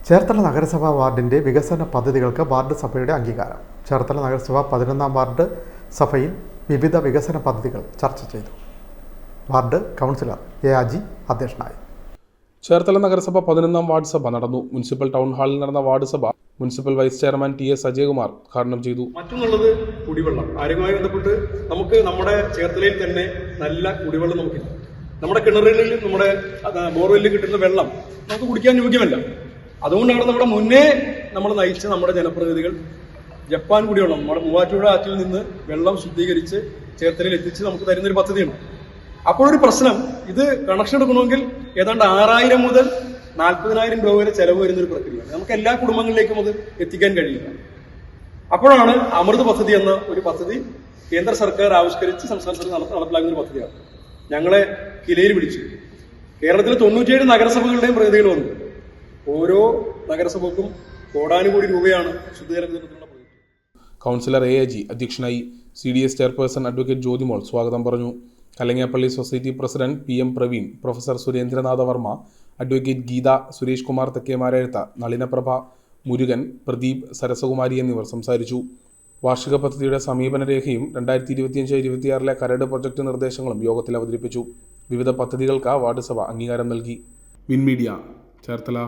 ചേർത്തല നഗരസഭാ വാർഡിൻ്റെ വികസന പദ്ധതികൾക്ക് വാർഡ് സഭയുടെ അംഗീകാരം. ചേർത്തല നഗരസഭ 11-ാം വാർഡ് സഭയിൽ വിവിധ വികസന പദ്ധതികൾ ചർച്ച ചെയ്തു. വാർഡ് കൗൺസിലർ എ അജി അധ്യക്ഷനായി. ചേർത്തല നഗരസഭ 11-ാം വാർഡ് സഭ നടന്നു. മുനിസിപ്പൽ ടൗൺ ഹാളിൽ നടന്ന വാർഡ് സഭ municipal vice chairman TS Ajayakumar ഉദ്ഘാടനം ചെയ്തു. മറ്റൊന്നുള്ളത് കുടിവെള്ളം. ആരോഗ്യവുമായി ബന്ധപ്പെട്ട് നമുക്ക് നമ്മുടെ ചേർത്തലയിൽ തന്നെ നല്ല കുടിവെള്ളം നമുക്കില്ല. നമ്മുടെ കിണറുകളിൽ നമ്മുടെ ബോർവെല്ലിൽ കിട്ടുന്ന വെള്ളം നമുക്ക് കുടിക്കാൻ യോഗ്യമല്ല. അതുകൊണ്ടാണ് നമ്മുടെ മുന്നേ നമ്മൾ നയിച്ച നമ്മുടെ ജനപ്രതിനിധികൾ ജപ്പാൻ കുടിവെള്ളം നമ്മുടെ മൂവാറ്റുപുഴ ആറ്റിൽ നിന്ന് വെള്ളം ശുദ്ധീകരിച്ച് ചേർത്തലയിൽ എത്തിച്ച് നമുക്ക് തരുന്നൊരു പദ്ധതിയുണ്ട്. അപ്പോഴൊരു പ്രശ്നം, ഇത് കണക്ഷൻ എടുക്കണമെങ്കിൽ ഏതാണ്ട് 6000 മുതൽ 40,000 രൂപ വരെ ചെലവ് വരുന്നൊരു പ്രക്രിയയാണ്. നമുക്ക് എല്ലാ കുടുംബങ്ങളിലേക്കും അത് എത്തിക്കാൻ കഴിയില്ല. അപ്പോഴാണ് അമൃത് പദ്ധതി എന്ന ഒരു പദ്ധതി കേന്ദ്ര സർക്കാർ ആവിഷ്കരിച്ച് സംസ്ഥാന സർക്കാർ നടപ്പിലാക്കുന്ന ഒരു പദ്ധതിയാണ്. ഞങ്ങളെ കിലയിൽ പിടിച്ചു. കേരളത്തിലെ 97 നഗരസഭകളുടെയും പ്രതിനിധികൾ വന്നു. ഓരോ നഗരസഭക്കും കോടാനുകോടി രൂപയാണ് ശുദ്ധജല വിതരണത്തിനുള്ള പദ്ധതി. കൗൺസിലർ എ അജി അധ്യക്ഷനായി. CDS ചെയർപേഴ്സൺ അഡ്വക്കേറ്റ് ജ്യോതിമോൾ സ്വാഗതം പറഞ്ഞു. Kalangappally society president PM Praveen, professor Surendranatha Varma, advocate Geetha, Suresh Kumar Thekkemarezhutha, Nalinaprabha, Murugan, Pradeep, Sarasakumari എന്നിവർ സംസാരിച്ചു. വാർഷിക പദ്ധതിയുടെ സമീപനരേഖയും 2025-26 കരട് പ്രൊജക്ട് നിർദ്ദേശങ്ങളും യോഗത്തിൽ അവതരിപ്പിച്ചു. വിവിധ പദ്ധതികൾക്ക് വാർഡ് സഭ അംഗീകാരം നൽകി. വിൻമീഡിയ ചേർത്തല.